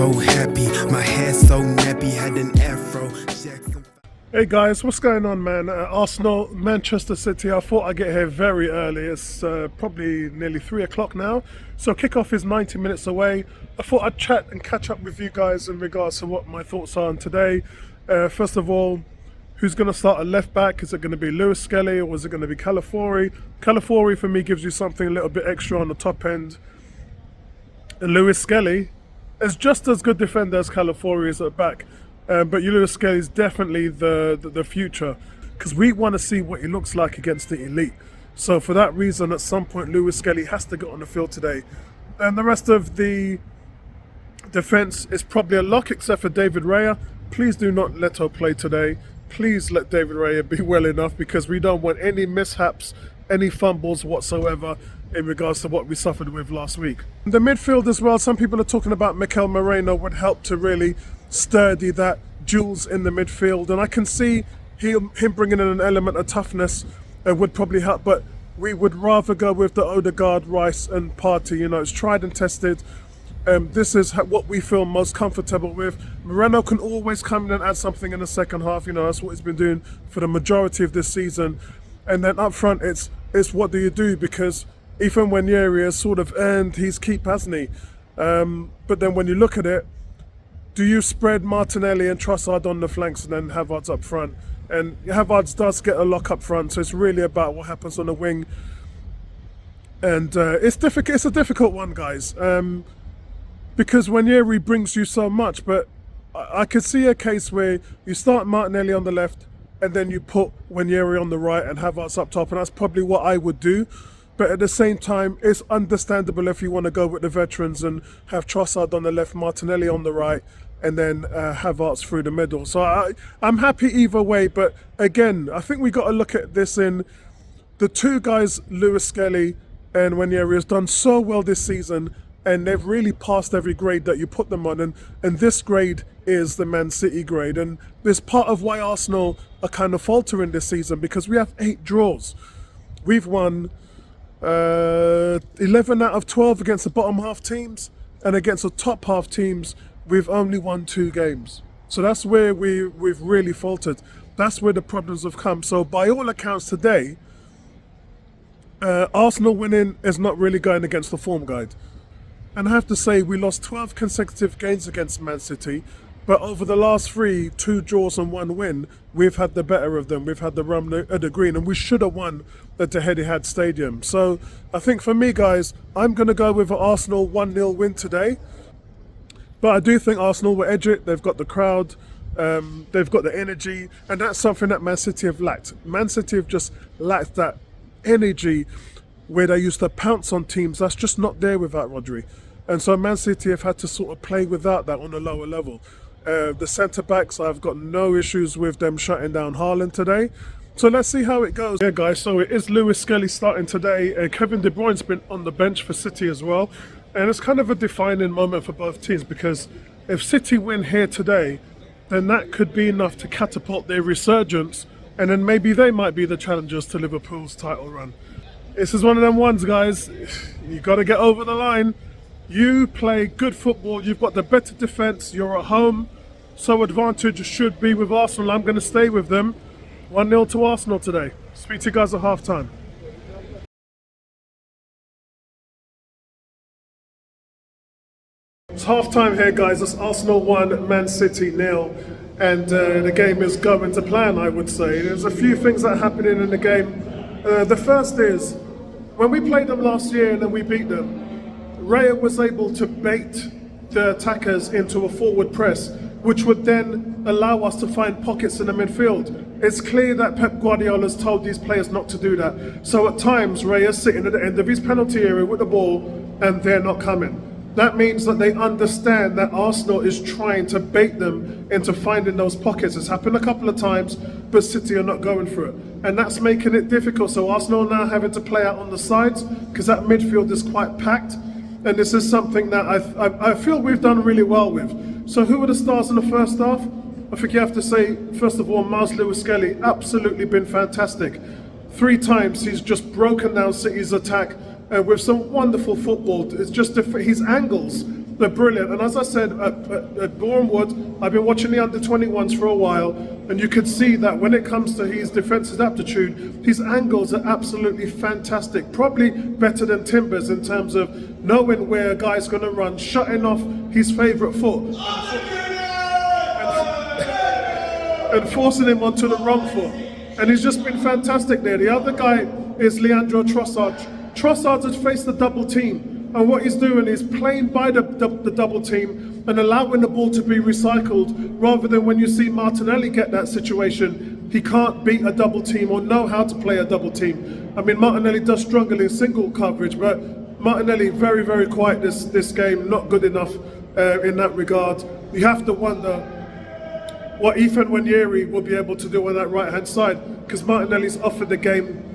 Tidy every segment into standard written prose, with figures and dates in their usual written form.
so happy, my hair so nappy, had an afro. Hey guys, what's going on, man? Arsenal, Manchester City. I thought I'd get here very early. It's probably nearly 3 o'clock now. So kickoff is 90 minutes away. I thought I'd chat and catch up with you guys in regards to what my thoughts are on today. First of all, who's going to start at left back? Is it going to be Lewis Skelly or is it going to be Calafiori? Calafiori for me gives you something a little bit extra on the top end. And Lewis Skelly is just as good defender as Calafiori is at back. But Lewis Skelly is definitely the future, because we want to see what he looks like against the elite. So for that reason, at some point, Lewis Skelly has to get on the field today. And the rest of the defence is probably a lock, except for David Raya. Please do not let Leto play today. Please let David Raya be well enough, because we don't want any mishaps, any fumbles whatsoever in regards to what we suffered with last week. The midfield as well, some people are talking about Mikel Moreno would help to really sturdy that duels in the midfield, and I can see him bringing in an element of toughness would probably help, but we would rather go with the Odegaard, Rice and Partey. You know, it's tried and tested. This is what we feel most comfortable with. Moreno can always come in and add something in the second half. You know, that's what he's been doing for the majority of this season. And then up front, it's what do you do? Because even when Yeri has sort of earned his keep, hasn't he? But then when you look at it, do you spread Martinelli and Trossard on the flanks and then Havertz up front? And Havertz does get a lock up front, so it's really about what happens on the wing. And it's difficult. It's a difficult one, guys. Because Wanyery brings you so much, but I could see a case where you start Martinelli on the left and then you put Wanyery on the right and Havertz up top, and that's probably what I would do. But at the same time, it's understandable if you want to go with the veterans and have Trossard on the left, Martinelli on the right, and then Havertz through the middle. So I'm happy either way. But again, I think we got to look at this in the two guys, Lewis Skelly and Wanyery, has done so well this season, and they've really passed every grade that you put them on. And this grade is the Man City grade. And it's part of why Arsenal are kind of faltering this season, because we have 8 draws. We've won 11 out of 12 against the bottom half teams, and against the top half teams we've only won 2 games. So that's where we've really faltered. That's where the problems have come. So by all accounts today, Arsenal winning is not really going against the form guide. And I have to say, we lost 12 consecutive games against Man City, but over the last 3, 2 draws and 1 win, we've had the better of them. We've had the rum at the green, and we should have won at the Etihad Stadium. So I think for me, guys, I'm going to go with an Arsenal 1-0 win today. But I do think Arsenal will edge it. They've got the crowd, they've got the energy, and that's something that Man City have lacked. Man City have just lacked that energy where they used to pounce on teams. That's just not there without Rodri. And so Man City have had to sort of play without that on a lower level. The centre-backs, I've got no issues with them shutting down Haaland today. So let's see how it goes. Yeah, guys, so it is Lewis Skelly starting today. Kevin De Bruyne's been on the bench for City as well. And it's kind of a defining moment for both teams, because if City win here today, then that could be enough to catapult their resurgence. And then maybe they might be the challengers to Liverpool's title run. This is one of them ones, guys. You got to get over the line. You play good football. You've got the better defence. You're at home. So advantage should be with Arsenal. I'm going to stay with them. 1-0 to Arsenal today. Speak to you guys at half time. It's half time here, guys. It's Arsenal 1, Man City 0. And the game is going to plan, I would say. There's a few things that are happening in the game. The first is, when we played them last year and then we beat them, Raya was able to bait the attackers into a forward press, which would then allow us to find pockets in the midfield. It's clear that Pep Guardiola has told these players not to do that. So at times, Raya's sitting at the end of his penalty area with the ball and they're not coming. That means that they understand that Arsenal is trying to bait them into finding those pockets. It's happened a couple of times, but City are not going for it. And that's making it difficult. So Arsenal now having to play out on the sides, because that midfield is quite packed. And this is something that I feel we've done really well with. So who are the stars in the first half? I think you have to say, first of all, Miles Lewis-Skelly, absolutely been fantastic. 3 times he's just broken down City's attack with some wonderful football. It's just his angles They're brilliant. And as I said, at Bournemouth, I've been watching the under-21s for a while, and you could see that when it comes to his defensive aptitude, his angles are absolutely fantastic. Probably better than Timbers in terms of knowing where a guy's going to run, shutting off his favourite foot, and forcing him onto the wrong foot. And he's just been fantastic there. The other guy is Leandro Trossard. Trossard has faced the double team. And what he's doing is playing by the double team and allowing the ball to be recycled, rather than when you see Martinelli get that situation, he can't beat a double team or know how to play a double team. I mean, Martinelli does struggle in single coverage, but Martinelli very, very quiet this game, not good enough in that regard. You have to wonder what Ethan Nwaneri will be able to do on that right-hand side, because Martinelli's offered the game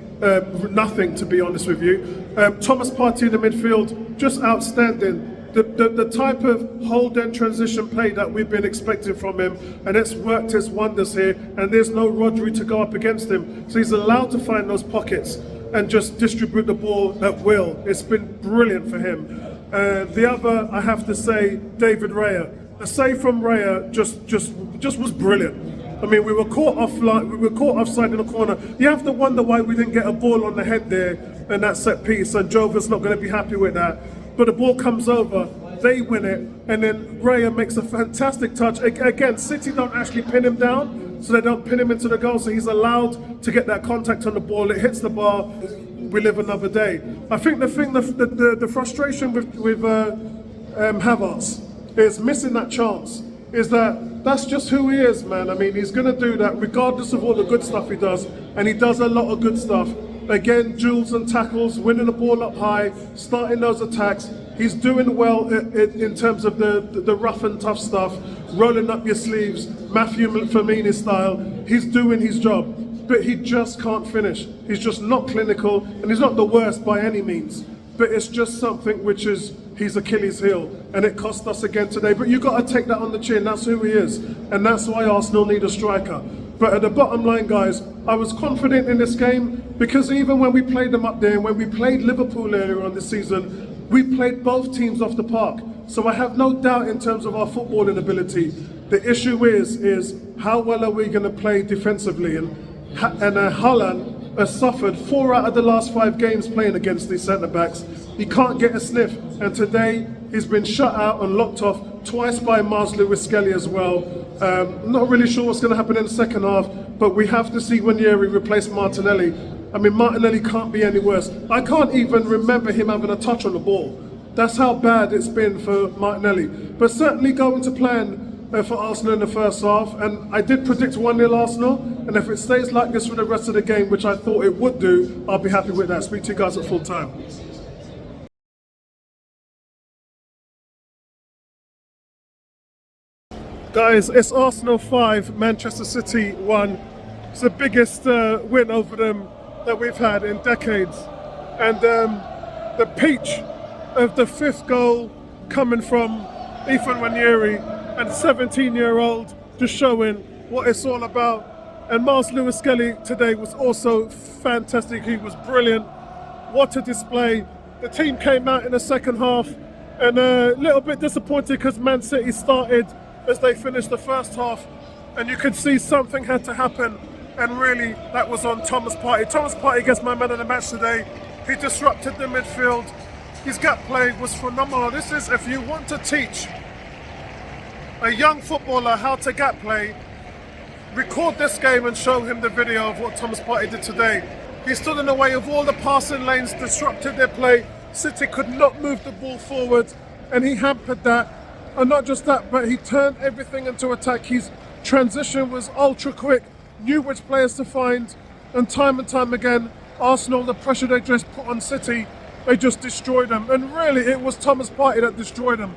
nothing, to be honest with you. Thomas Partey in the midfield, just outstanding. The type of hold and transition play that we've been expecting from him, and it's worked its wonders here, and there's no Rodri to go up against him. So he's allowed to find those pockets and just distribute the ball at will. It's been brilliant for him. The other, I have to say, David Raya. The save from Raya just was brilliant. I mean, we were caught offside in the corner. You have to wonder why we didn't get a ball on the head there in that set piece, and Jover's not going to be happy with that. But the ball comes over, they win it, and then Raya makes a fantastic touch. Again, City don't actually pin him down, so they don't pin him into the goal, so he's allowed to get that contact on the ball. It hits the bar, we live another day. I think the frustration with Havertz is missing that chance. Is that's just who he is, man. I mean, he's going to do that regardless of all the good stuff he does, and he does a lot of good stuff. Again, duels and tackles, winning the ball up high, starting those attacks. He's doing well in terms of the rough and tough stuff, rolling up your sleeves, Matthew Firmino style. He's doing his job, but he just can't finish. He's just not clinical, and he's not the worst by any means. But it's just something which is his Achilles heel, and it cost us again today. But you got to take that on the chin. That's who he is, and that's why Arsenal need a striker. But at the bottom line, guys, I was confident in this game, because even when we played them up there, and when we played Liverpool earlier on this season, we played both teams off the park. So I have no doubt in terms of our footballing ability. The issue is how well are we going to play defensively? And Haaland has suffered 4 out of the last 5 games playing against these centre-backs. He can't get a sniff, and today he's been shut out and locked off twice by Mars Lewis Skelly as well. Not really sure what's going to happen in the second half, but we have to see Nwaneri replace Martinelli. I mean, Martinelli can't be any worse. I can't even remember him having a touch on the ball. That's how bad it's been for Martinelli. But certainly going to plan for Arsenal in the first half, and I did predict 1-0 Arsenal, and if it stays like this for the rest of the game, which I thought it would do, I'll be happy with that. Speak to you guys at full time. Guys, it's Arsenal 5, Manchester City 1. It's the biggest win over them that we've had in decades. And the peach of the 5th goal coming from Ethan Nwaneri, and 17-year-old, just showing what it's all about. And Mars Lewis Skelly today was also fantastic. He was brilliant. What a display. The team came out in the second half, and a little bit disappointed because Man City started as they finished the first half, and you could see something had to happen, and really that was on Thomas Partey. Thomas Partey gets my man of the match today. He disrupted the midfield. His gap play was phenomenal. This is, if you want to teach a young footballer how to gap play, record this game and show him the video of what Thomas Partey did today. He stood in the way of all the passing lanes, disrupted their play. City could not move the ball forward, and he hampered that. And not just that, but he turned everything into attack. His transition was ultra quick, knew which players to find, and time again, Arsenal, the pressure they just put on City, they just destroyed them. And really, it was Thomas Partey that destroyed them.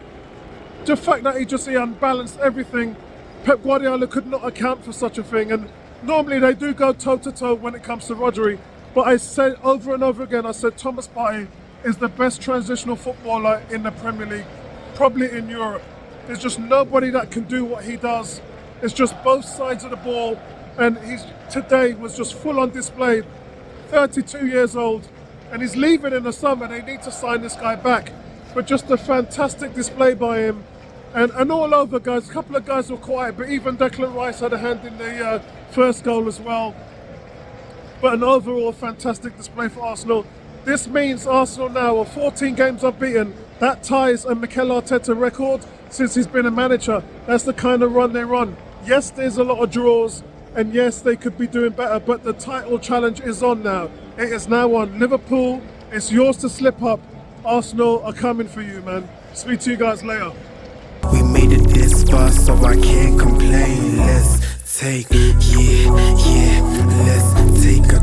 The fact that he unbalanced everything, Pep Guardiola could not account for such a thing. And normally they do go toe-to-toe when it comes to Rodri, but I said over and over again, I said Thomas Partey is the best transitional footballer in the Premier League, probably in Europe. There's just nobody that can do what he does. It's just both sides of the ball, and today was just full on display. 32 years old, and he's leaving in the summer. They need to sign this guy back. but just a fantastic display by him. And all over, guys. A couple of guys were quiet, but even Declan Rice had a hand in the first goal as well. But an overall fantastic display for Arsenal. This means Arsenal now are 14 games unbeaten. That ties a Mikel Arteta record since he's been a manager. That's the kind of run they run. Yes, there's a lot of draws, and yes, they could be doing better, but the title challenge is on now. It is now on. Liverpool, it's yours to slip up. Arsenal are coming for you, man. Speak to you guys later. We made it this far, so I can't complain. Let's take, let's take a